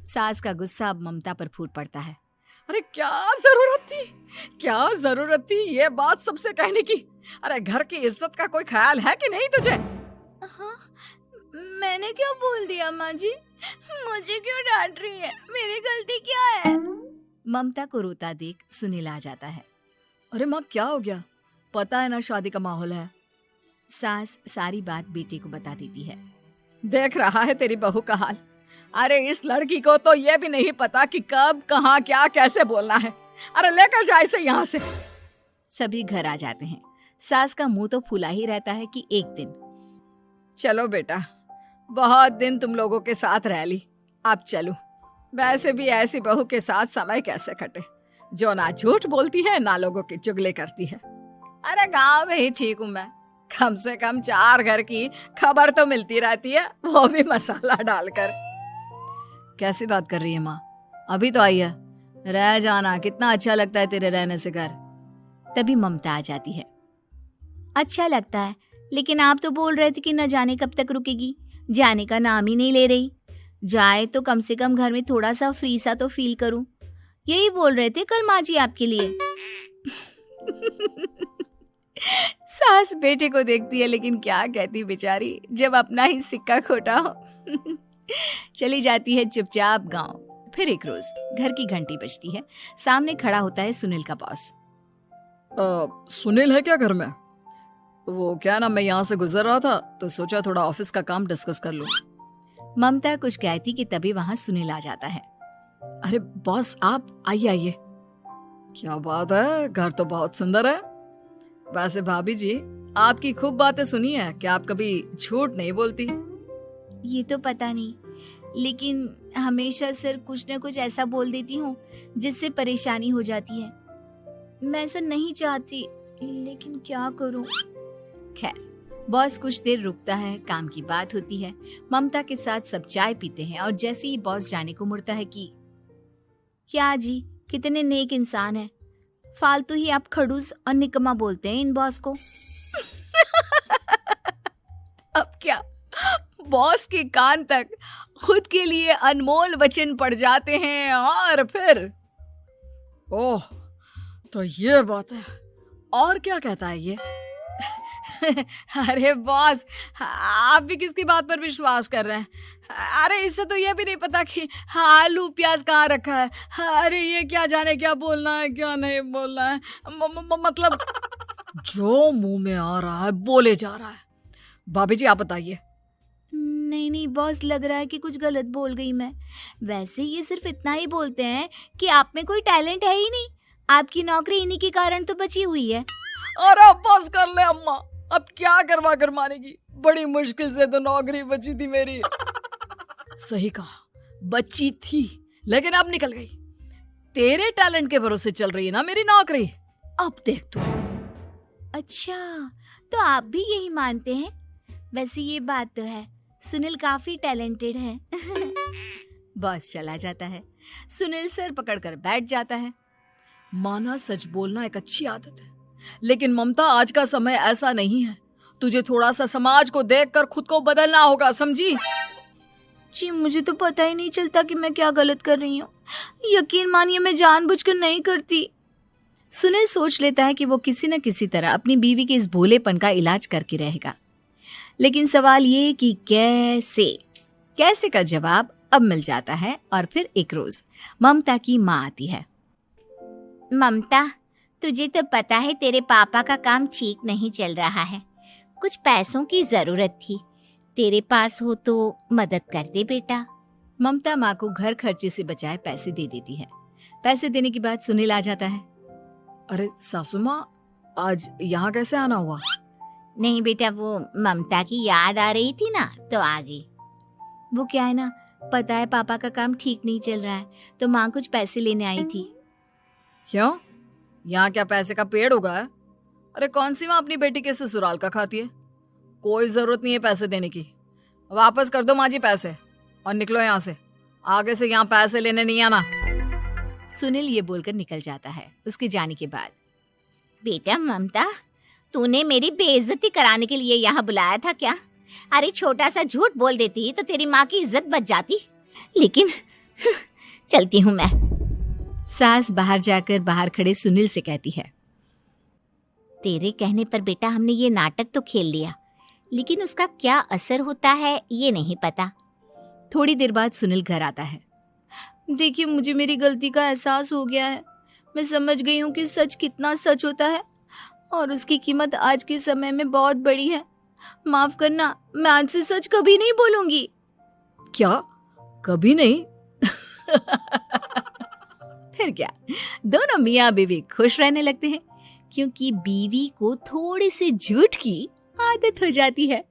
सास का गुस्सा अब ममता पर फूट पड़ता है। अरे क्या जरूरत थी ये बात सबसे कहने की? अरे घर की इज्जत का कोई ख्याल है कि नहीं तुझे? हाँ, मैंने क्या बोल दिया माँ जी? मुझे क्यों डांट रही है? मेरी गलती क्या है? ममता को रोता देख सुनील आ जाता है। अरे माँ क्या हो गया? पता है ना शादी का माहौल है। सास सारी बात बेटे को बता देती है। देख रहा है तेरी बहू का हाल। अरे इस लड़की को तो ये भी नहीं पता कि कब कहाँ क्या कैसे बोलना है। अरे लेकर जा इसे यहाँ से। सभी घर आ जाते हैं। सास का मुंह तो फूला ही रहता है कि एक दिन। चलो बेटा, बहुत दिन तुम लोगों के साथ रह ली, अब चलो। वैसे भी ऐसी बहू के साथ समय कैसे कटे जो ना झूठ बोलती है ना लोगों की चुगली करती है। अरे गांव में ही ठीक हूँ मैं, कम से कम 4 घर की खबर तो मिलती रहती है, वो भी मसाला डालकर। कैसी बात कर रही है माँ? अभी तो आई है, रह जाना, कितना अच्छा लगता है तेरे रहने से घर। तभी ममता आ जाती है। अच्छा लगता है, लेकिन आप तो बोल रहे थे कि न जाने कब तक रुकेगी। जाने का नाम ही नहीं ले रही। जाए तो कम से कम घर में थोड़ा सा फ्री सा तो फील करूं। यही बोल रहे थे कल माँ जी आपके लिए। सास बेटे को देखती है लेकिन क्या कहती बेचारी, जब अपना ही सिक्का खोटा हो। चली जाती है चुपचाप गांव। फिर एक रोज घर की घंटी बजती है। सामने खड़ा होता है सुनील का बॉस। सुनील है क्या घर में? वो क्या ना, मैं यहाँ से गुजर रहा था तो सोचा थोड़ा ऑफिस का काम डिस्कस कर लूं। ममता कुछ कहती कि तभी वहां सुनील आ जाता है। अरे बॉस आप आइए आइए। क्या बात है, घर तो बहुत सुंदर है। वैसे भाभी जी आपकी खूब बातें सुनी है कि आप कभी झूठ नहीं बोलती। ये तो पता नहीं, लेकिन हमेशा सिर कुछ न कुछ ऐसा बोल देती हूँ जिससे परेशानी हो जाती है। मैं ऐसा नहीं चाहती, लेकिन क्या करूँ। खैर बॉस कुछ देर रुकता है, काम की बात होती है। ममता के साथ सब चाय पीते हैं और जैसे ही बॉस जाने को मुड़ता है कि क्या जी, कितने नेक इंसान हैं। फालतू ही आप खड़ूस और निकम्मा बोलते हैं इन बॉस को। अब क्या बॉस के कान तक खुद के लिए अनमोल वचन पड़ जाते हैं और फिर ओह तो ये बात है। और क्या कहता है ये? अरे बॉस आप भी किसकी बात पर विश्वास कर रहे हैं? अरे इससे तो ये भी नहीं पता कि आलू प्याज कहाँ रखा है। अरे ये क्या जाने क्या बोलना है क्या नहीं बोलना है। मतलब जो मुंह में आ रहा है बोले जा रहा है। भाभी जी आप बताइए। नहीं बॉस, लग रहा है कि कुछ गलत बोल गई मैं। वैसे ये सिर्फ इतना ही बोलते हैं कि आप में कोई टैलेंट है ही नहीं। आपकी नौकरी इन्हीं के कारण तो बची हुई है। अरे बस कर ले अम्मा, अब क्या करवा कर मानेगी। बड़ी मुश्किल से तो नौकरी बची थी मेरी। सही कहा, बची थी लेकिन अब निकल गई। तेरे टैलेंट के भरोसे चल रही है ना मेरी नौकरी। अब देख तू। अच्छा, तो आप भी यही मानते हैं? वैसे ये बात तो है, सुनील काफी टैलेंटेड है। बॉस चला जाता है। सुनील सर पकड़कर बैठ जाता है। माना सच बोलना एक अच्छी आदत है, लेकिन ममता आज का समय ऐसा नहीं है। तुझे थोड़ा सा समाज को देखकर खुद को बदलना होगा, समझी? जी मुझे तो पता ही नहीं चलता कि मैं क्या गलत कर रही हूँ। यकीन मानिए मैं जानबूझकर नहीं करती। सुनील सोच लेता है कि वो किसी न किसी तरह अपनी बीवी के इस भोलेपन का इलाज करके रहेगा, लेकिन सवाल ये कि कैसे का जवाब अब मिल जाता है। और फिर एक रोज ममता की माँ आती है। ममता, तुझे तो पता है तेरे पापा का काम ठीक नहीं चल रहा है। कुछ पैसों की जरूरत थी, तेरे पास हो तो मदद कर दे बेटा। ममता माँ को घर खर्चे से बचाए पैसे दे देती है। पैसे देने के बाद सुनील आ जाता है। अरे सासू माँ, आज यहाँ कैसे आना हुआ? नहीं बेटा, वो ममता की याद आ रही थी ना तो आ गई। वो क्या है ना, पता है पापा का काम ठीक नहीं चल रहा है तो माँ कुछ पैसे लेने आई थी। क्यों? यहाँ क्या पैसे का पेड़ उगा है? अरे कौन सी माँ अपनी बेटी के ससुराल का खाती है? कोई जरूरत नहीं है पैसे देने की। वापस कर दो माँ जी पैसे और निकलो यहाँ से। आगे से यहाँ पैसे लेने नहीं आना। सुनील ये बोलकर निकल जाता है। उसके जाने के बाद, बेटा ममता, तूने मेरी बेइज्जती कराने के लिए यहाँ बुलाया था क्या? अरे छोटा सा झूठ बोल देती तो तेरी माँ की इज्जत बच जाती। लेकिन चलती हूँ मैं। सास बाहर जाकर बाहर खड़े सुनील से कहती है, तेरे कहने पर बेटा हमने ये नाटक तो खेल लिया, लेकिन उसका क्या असर होता है ये नहीं पता। थोड़ी देर बाद सुनील घर आता है। देखिए, मुझे मेरी गलती का एहसास हो गया है। मैं समझ गई हूँ कि सच कितना सच होता है और उसकी कीमत आज के समय में बहुत बड़ी है। माफ करना, मैं आज से सच कभी नहीं बोलूंगी। क्या? कभी नहीं? फिर क्या, दोनों मियाँ बीवी खुश रहने लगते हैं, क्योंकि बीवी को थोड़ी सी झूठ की आदत हो जाती है।